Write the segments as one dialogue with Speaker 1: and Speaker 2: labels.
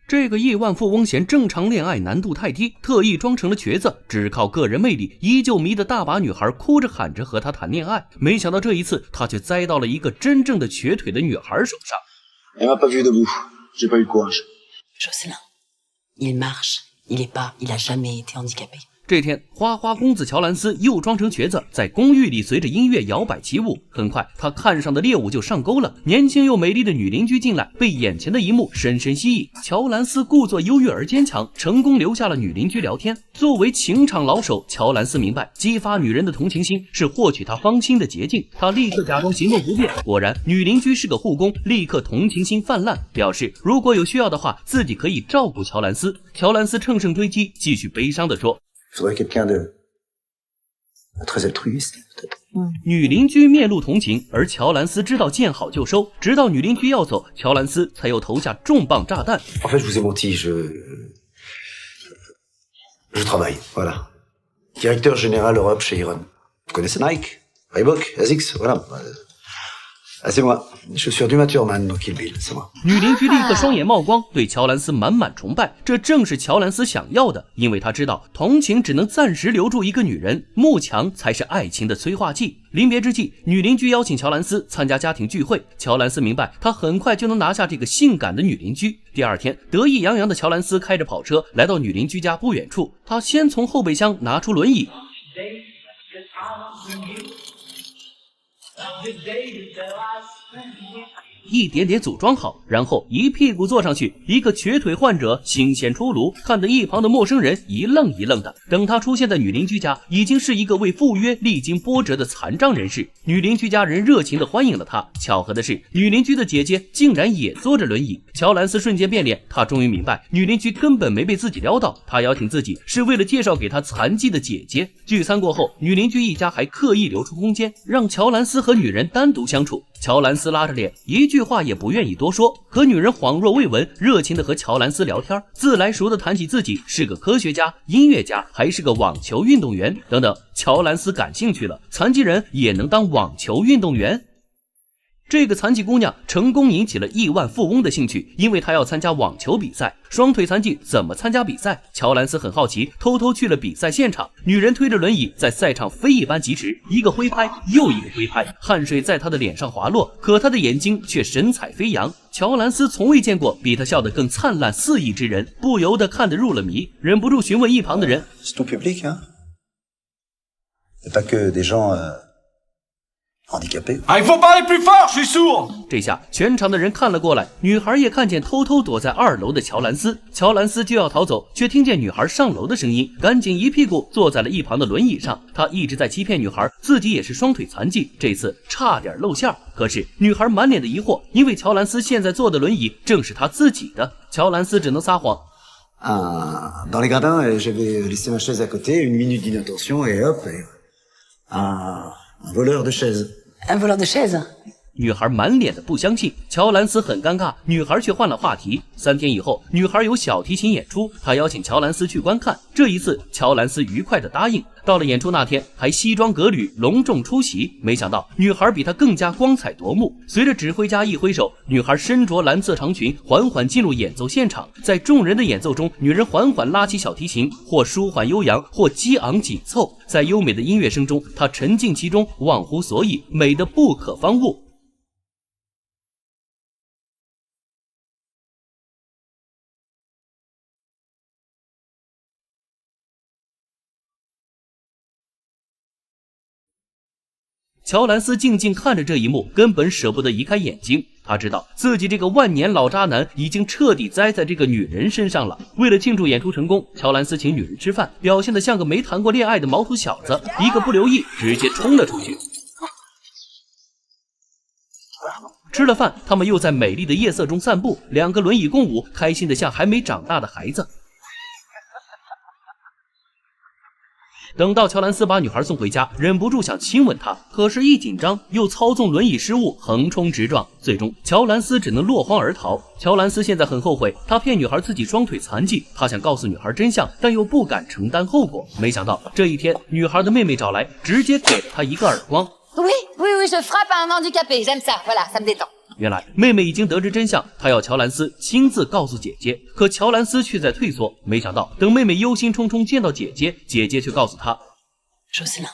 Speaker 1: 这个亿万富翁嫌正常恋爱难度太低，特意装成了瘸子，只靠个人魅力，依旧迷得大把女孩哭着喊着和他谈恋爱。没想到这一次，他却栽到了一个真正的瘸腿的女孩手上。
Speaker 2: Elle m'a pas vu debout. J'ai pas eu le courage.
Speaker 3: Jocelyn, il marche, il est pas, il a jamais été handicapé.
Speaker 1: 这天，花花公子乔兰斯又装成瘸子，在公寓里随着音乐摇摆起舞。很快，他看上的猎物就上钩了。年轻又美丽的女邻居进来，被眼前的一幕深深吸引。乔兰斯故作忧郁而坚强，成功留下了女邻居聊天。作为情场老手，乔兰斯明白，激发女人的同情心是获取她芳心的捷径。他立刻假装行动不便。果然，女邻居是个护工，立刻同情心泛滥，表示如果有需要的话，自己可以照顾乔兰斯。乔兰斯乘胜追击，继续悲伤地说。
Speaker 2: Faudrait quelqu'un de très altruiste, peut-être.
Speaker 1: 女邻居面露同情，而乔兰斯知道见好就收，直到女邻居要走，乔兰斯才又投下重磅炸弹。
Speaker 2: En fait, je vous ai menti, je travaille, voilà. Directeur général Europe chez Iron. Vous connaissez Nike, Reebok, Asics, voilà. Ah, c'est moi. Chaussures du Maturman, donc Kill Bill, c'est moi.
Speaker 1: 女邻居立刻双眼冒光，对乔兰斯满满崇拜。这正是乔兰斯想要的，因为他知道同情只能暂时留住一个女人，慕强才是爱情的催化剂。临别之际，女邻居邀请乔兰斯参加家庭聚会。乔兰斯明白，他很快就能拿下这个性感的女邻居。第二天，得意洋洋的乔兰斯开着跑车来到女邻居家不远处，他先从后备箱拿出轮椅。一点点组装好，然后一屁股坐上去。一个瘸腿患者新鲜出炉，看得一旁的陌生人一愣一愣的。等他出现在女邻居家，已经是一个为赴约历经波折的残障人士。女邻居家人热情地欢迎了他。巧合的是，女邻居的姐姐竟然也坐着轮椅。乔兰斯瞬间变脸，他终于明白，女邻居根本没被自己撩到，他邀请自己是为了介绍给他残疾的姐姐。聚餐过后，女邻居一家还刻意留出空间，让乔兰斯和女人单独相处。乔兰斯拉着脸，一句话也不愿意多说，可女人恍若未闻，热情地和乔兰斯聊天，自来熟地谈起自己是个科学家、音乐家，还是个网球运动员等等。乔兰斯感兴趣了，残疾人也能当网球运动员？这个残疾姑娘成功引起了亿万富翁的兴趣，因为她要参加网球比赛。双腿残疾怎么参加比赛？乔兰斯很好奇，偷偷去了比赛现场。女人推着轮椅在赛场飞一般疾驰，一个挥拍又一个挥拍，汗水在她的脸上滑落，可她的眼睛却神采飞扬。乔兰斯从未见过比她笑得更灿烂肆意之人，不由得看得入了迷，忍不住询问一旁的人
Speaker 2: C'est ton public, hein? C'est pas que des gens handicapés.
Speaker 4: Ah, il faut parler plus fort, je suis sourd.
Speaker 1: 这下全场的人看了过来，女孩也看见偷偷躲在2楼的乔兰斯。乔兰斯就要逃走，却听见女孩上楼的声音，赶紧一屁股坐在了一旁的轮椅上。他一直在欺骗女孩，自己也是双腿残疾，这次差点露馅。可是女孩满脸的疑惑，因为乔兰斯现在坐的轮椅正是他自己的。乔兰斯只能撒谎。
Speaker 2: Dans les gradins, j'avais laissé ma chaise à côté, une minute d'inattention et hop, un voleur de chaise.
Speaker 3: Un voleur de chaise?
Speaker 1: 女孩满脸的不相信，乔兰斯很尴尬，女孩却换了话题。3天以后，女孩有小提琴演出，她邀请乔兰斯去观看。这一次，乔兰斯愉快地答应。到了演出那天，还西装革履，隆重出席。没想到，女孩比她更加光彩夺目。随着指挥家一挥手，女孩身着蓝色长裙，缓缓进入演奏现场。在众人的演奏中，女人缓缓拉起小提琴，或舒缓悠扬，或激昂紧凑。在优美的音乐声中，她沉浸其中，忘乎所以，美得不可方物。乔兰斯静静看着这一幕，根本舍不得移开眼睛。他知道自己这个万年老渣男已经彻底栽在这个女人身上了。为了庆祝演出成功，乔兰斯请女人吃饭，表现得像个没谈过恋爱的毛头小子，一个不留意直接冲了出去。吃了饭，他们又在美丽的夜色中散步，两个轮椅共舞，开心得像还没长大的孩子。等到乔兰斯把女孩送回家，忍不住想亲吻她，可是一紧张又操纵轮椅失误，横冲直撞，最终乔兰斯只能落荒而逃。乔兰斯现在很后悔，他骗女孩自己双腿残疾，他想告诉女孩真相，但又不敢承担后果。没想到这一天，女孩的妹妹找来，直接给了他一个耳光。
Speaker 5: Oui, je frappe à un handicapé, j'aime ça, voilà, ça me détend.
Speaker 1: 原来妹妹已经得知真相，她要乔兰斯亲自告诉姐姐，可乔兰斯却在退缩。没想到等妹妹忧心忡忡见到姐姐，姐姐却告诉她
Speaker 3: Jocelyn,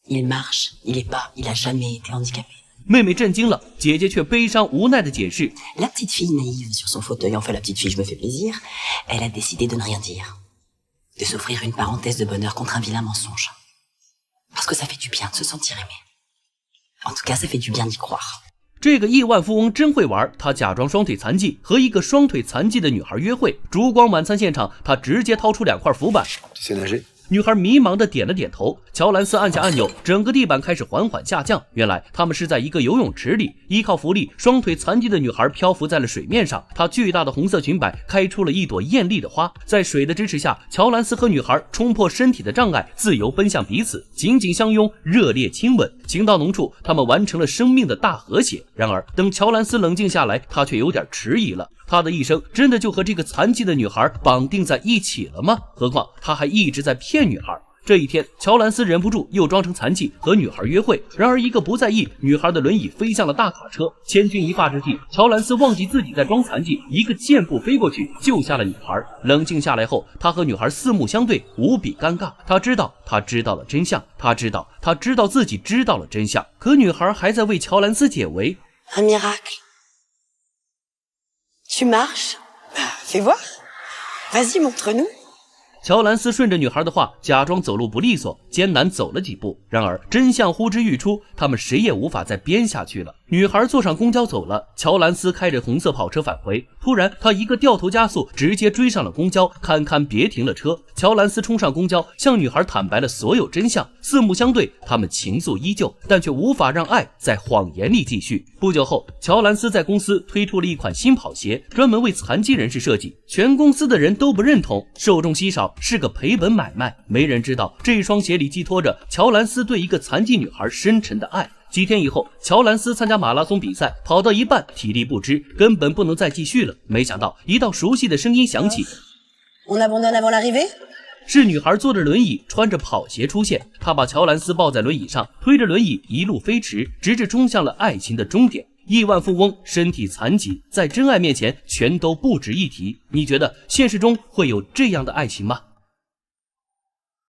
Speaker 3: il marche, il est pas, il a jamais été handicapé.
Speaker 1: 妹妹震惊了，姐姐却悲伤无奈地解释
Speaker 3: La petite fille naïve sur son fauteuil, enfin la petite fille, je me fais plaisir, elle a décidé de ne rien dire. De s'offrir une parenthèse de bonheur contre un vilain mensonge. Parce que ça fait du bien de se sentir aimé. En tout cas, ça fait du bien d'y croire.
Speaker 1: 这个亿万富翁真会玩，他假装双腿残疾，和一个双腿残疾的女孩约会。烛光晚餐现场，他直接掏出2块浮板。女孩迷茫地点了点头。乔兰斯按下按钮，整个地板开始缓缓下降。原来他们是在一个游泳池里，依靠浮力，双腿残疾的女孩漂浮在了水面上。她巨大的红色裙摆开出了一朵艳丽的花。在水的支持下，乔兰斯和女孩冲破身体的障碍，自由奔向彼此，紧紧相拥，热烈亲吻。情到浓处，他们完成了生命的大和谐。然而，等乔兰斯冷静下来，他却有点迟疑了。他的一生真的就和这个残疾的女孩绑定在一起了吗？何况他还一直在骗女孩。这一天，乔兰斯忍不住又装成残疾和女孩约会，然而一个不在意，女孩的轮椅飞向了大卡车。千钧一发之际，乔兰斯忘记自己在装残疾，一个箭步飞过去救下了女孩。冷静下来后，他和女孩四目相对，无比尴尬。他知道了真相，他知道自己知道了真相，可女孩还在为乔兰斯解围。
Speaker 3: Un miracle. Tu marches? Fais voir. Vas-y, montre-nous.
Speaker 1: 乔兰斯顺着女孩的话，假装走路不利索，艰难走了几步。然而真相呼之欲出，他们谁也无法再编下去了。女孩坐上公交走了，乔兰斯开着红色跑车返回。突然，他一个掉头加速，直接追上了公交，堪堪别停了车。乔兰斯冲上公交，向女孩坦白了所有真相。四目相对，他们情愫依旧，但却无法让爱在谎言里继续。不久后，乔兰斯在公司推出了一款新跑鞋，专门为残疾人士设计，全公司的人都不认同，受众稀少，是个赔本买卖。没人知道这双鞋里寄托着乔兰斯对一个残疾女孩深沉的爱。几天以后，乔兰斯参加马拉松比赛，跑到一半体力不支，根本不能再继续了。没想到一道熟悉的声音响起，
Speaker 3: On abandonne avant l'arrivée?
Speaker 1: 是女孩坐着轮椅，穿着跑鞋出现。她把乔兰斯抱在轮椅上，推着轮椅一路飞驰，直至冲向了爱情的终点。亿万富翁身体残疾，在真爱面前全都不值一提。你觉得现实中会有这样的爱情吗？